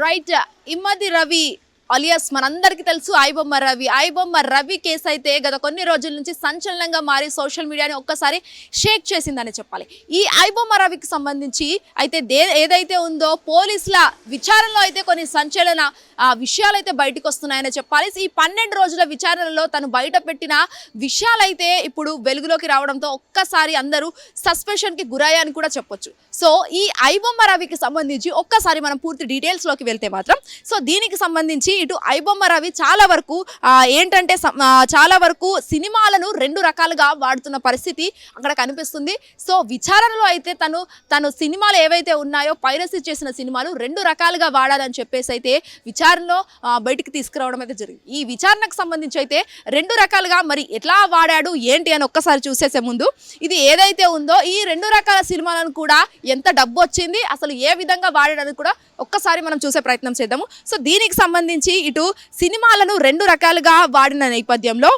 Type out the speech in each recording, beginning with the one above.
Right. ఇమ్మది Ravi alias మనందరికీ తెలుసు iBomma Ravi case అయితే గత కొన్ని రోజుల నుంచి సంచలనంగా మారి సోషల్ మీడియాని ఒక్కసారి షేక్ చేసిందని చెప్పాలి. ఈ ఐబొమ్మ రవికి సంబంధించి అయితే ఏదైతే ఉందో పోలీసుల విచారణలో అయితే కొన్ని సంచలన విషయాలు అయితే బయటకు వస్తున్నాయని చెప్పాలి. ఈ 12 రోజుల విచారణలో తను బయట పెట్టిన విషయాలైతే ఇప్పుడు వెలుగులోకి రావడంతో ఒక్కసారి అందరూ సస్పెషన్కి గురయ్యాని కూడా చెప్పొచ్చు. సో ఈ ఐబొమ్మ రవికి సంబంధించి ఒక్కసారి మనం పూర్తి డీటెయిల్స్లోకి వెళ్తే మాత్రం సో దీనికి సంబంధించి ఇటు ఐబొమ్మ రవి చాలా వరకు సినిమాలను 2 రకాలుగా వాడుతున్న పరిస్థితి అక్కడ కనిపిస్తుంది. సో విచారణలో అయితే తను సినిమాలు ఏవైతే ఉన్నాయో పైరసీ చేసిన సినిమాలు 2 రకాలుగా వాడాలని చెప్పేసి అయితే విచారణలో బయటికి తీసుకురావడం అయితే జరిగింది. ఈ విచారణకు సంబంధించి అయితే 2 రకాలుగా మరి ఎట్లా వాడాడు ఏంటి అని ఒక్కసారి చూసేసే ముందు ఇది ఏదైతే ఉందో ఈ 2 రకాల సినిమాలను కూడా ఎంత డబ్బు వచ్చింది, అసలు ఏ విధంగా వాడాడని కూడా ఒక్కసారి మనం చూసే ప్రయత్నం చేద్దాము. సో దీనికి సంబంధించి ఇటు సినిమాలను 2 రకాలుగా వాడిన నేపథ్యంలో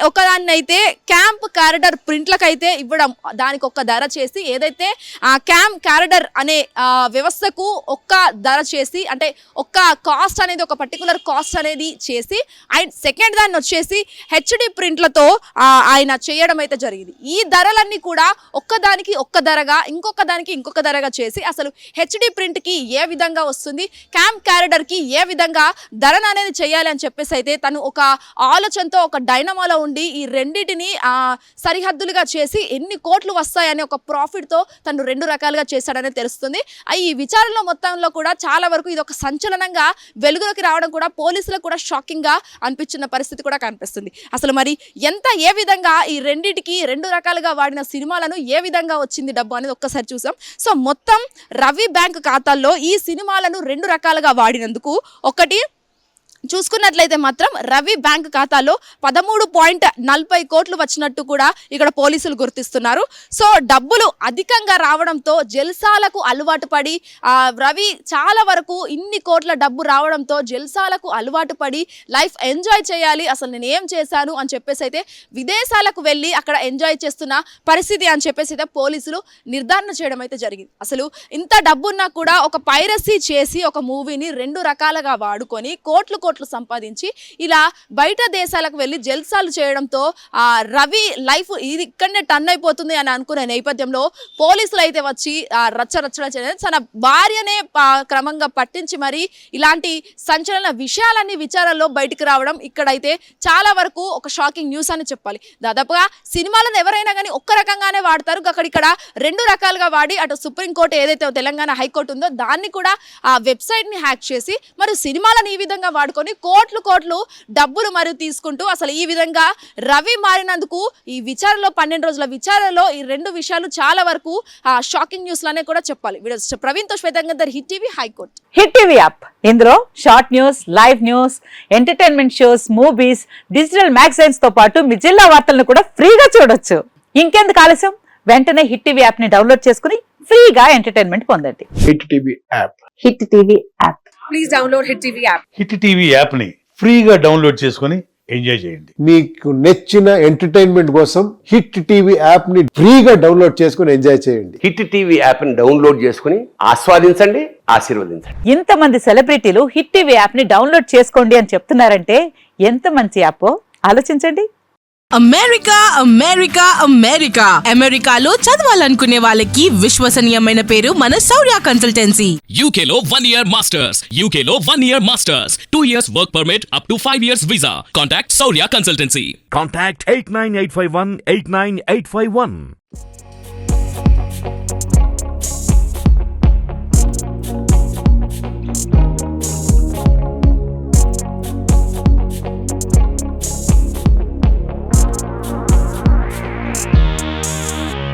ఒకదాన్ని అయితే క్యాంప్ క్యారెక్టర్ ప్రింట్లకైతే ఇవ్వడం, దానికి ఒక ధర చేసి ఏదైతే క్యాంప్ క్యారెక్టర్ అనే వ్యవస్థకు ఒక్క ధర చేసి అంటే ఒక్క కాస్ట్ అనేది ఒక పర్టికులర్ కాస్ట్ అనేది చేసి అండ్ సెకండ్ దాన్ని వచ్చేసి హెచ్డి ప్రింట్లతో ఆయన చేయడం అయితే జరిగింది. ఈ ధరలన్నీ కూడా ఒక్కదానికి ఒక్క ధరగా ఇంకొక దానికి ఇంకొక ధరగా చేసి అసలు హెచ్డి ప్రింట్కి ఏ విధంగా వస్తుంది, క్యాంప్ క్యారెక్టర్కి ఏ విధంగా ధరను అనేది చేయాలి అని చెప్పేసి అయితే తను ఒక ఆలోచనతో ఒక డైనమాలో ఉండి ఈ రెండింటిని సరిహద్దులుగా చేసి ఎన్ని కోట్లు వస్తాయని ఒక ప్రాఫిట్తో తను 2 రకాలుగా చేశాడని తెలుస్తుంది. ఈ విచారణలో మొత్తంలో కూడా చాలా వరకు ఇది ఒక సంచలనంగా వెలుగులోకి రావడం కూడా పోలీసులకు కూడా షాకింగ్గా అనిపించిన పరిస్థితి కూడా కనిపిస్తుంది. అసలు మరి ఏ విధంగా ఈ రెండింటికి 2 రకాలుగా వాడిన సినిమాలను ఏ విధంగా వచ్చింది డబ్బు అనేది ఒక్కసారి చూసాం. సో మొత్తం రవి బ్యాంక్ ఖాతాల్లో ఈ సినిమాలను 2 రకాలుగా వాడినందుకు ఒకటి చూసుకున్నట్లయితే మాత్రం రవి బ్యాంక్ ఖాతాలో 13.40 కోట్లు వచ్చినట్టు కూడా ఇక్కడ పోలీసులు గుర్తిస్తున్నారు. సో డబ్బులు అధికంగా రావడంతో జల్సాలకు అలవాటు పడి రవి చాలా వరకు ఇన్ని కోట్ల డబ్బు రావడంతో జల్సాలకు అలవాటు పడి లైఫ్ ఎంజాయ్ చేయాలి, అసలు నేను ఏం చేశాను అని చెప్పేసి అయితే విదేశాలకు వెళ్ళి అక్కడ ఎంజాయ్ చేస్తున్న పరిస్థితి అని చెప్పేసి అయితే పోలీసులు నిర్ధారణ చేయడం అయితే జరిగింది. అసలు ఇంత డబ్బున్నా కూడా ఒక పైరసీ చేసి ఒక మూవీని 2 రకాలుగా వాడుకొని కోట్లు సంపాదించి ఇలా బయట దేశాలకు వెళ్ళి జల్సాలు చేయడంతో రవి లైఫ్ ఇది ఇక్కడనే టర్న్ అయిపోతుంది అని అనుకునే నేపథ్యంలో పోలీసులు అయితే వచ్చి రచ్చరచ్చ తన భార్యనే క్రమంగా పట్టించి మరి ఇలాంటి సంచలన విషయాలన్నీ విచారణలో బయటికి రావడం ఇక్కడైతే చాలా వరకు ఒక షాకింగ్ న్యూస్ అని చెప్పాలి. దాదాపుగా సినిమాలను ఎవరైనా కానీ ఒక్క రకంగానే వాడతారు, ఇక్కడ 2 రకాలుగా వాడి అటు సుప్రీంకోర్టు ఏదైతే తెలంగాణ హైకోర్టు ఉందో దాన్ని కూడా ఆ వెబ్సైట్ని హ్యాక్ చేసి మరి సినిమాలను ఈ విధంగా వాడుకొని కోట్లు డబ్బులు మరియు తీసుకుంటూ అసలు ఈ విధంగా రవి మారినందుకు ఈ విచారణలో 12 రోజుల విచారణలో ఈ 2 విషయాలు చాలా వరకు షాకింగ్ న్యూస్ లానే కూడా చెప్పాలి. ప్రవీణ్ తో శ్వేతంగర్, hit TV, high court. Hit TV app ఇందులో short news, live news, entertainment shows, movies, digital magazines తో పాటు మీ జిల్లా వార్తలను కూడా ఫ్రీగా చూడొచ్చు. ఇంకెందుకు ఆలస్యం, వెంటనే హిట్ టీవీ యాప్ ని డౌన్లోడ్ చేసుకుని ఫ్రీగా ఎంటర్టైన్మెంట్ పొందండి. Hit TV app. Hit TV app. Please download hit TV app. Hit TV app ని ఫ్రీగా డౌన్లోడ్ చేసుకుని ఎంజాయ్ చేయండి. మీకు నచ్చిన ఎంటర్టైన్మెంట్ కోసం హిట్ టీవీ యాప్ ని ఫ్రీగా డౌన్లోడ్ చేసుకుని ఎంజాయ్ చేయండి. హిట్ టీవీ యాప్ ని డౌన్లోడ్ చేసుకుని ఆస్వాదించండి, ఆశీర్వదించండి. ఇంతమంది సెలబ్రిటీలు హిట్ టీవీ యాప్ ని డౌన్లోడ్ చేసుకోండి అని చెప్తున్నారంటే ఎంత మంచి యాప్ ఆలోచించండి. అమెరికాలో చదవాలనుకునే వాళ్ళకి విశ్వసనీయమైన పేరు మన శౌర్య కన్సల్టెన్సీ. UK లో 1 year masters, 2 years work permit up to 5 years visa. Contact Shaurya Consultancy. Contact 89851 89851.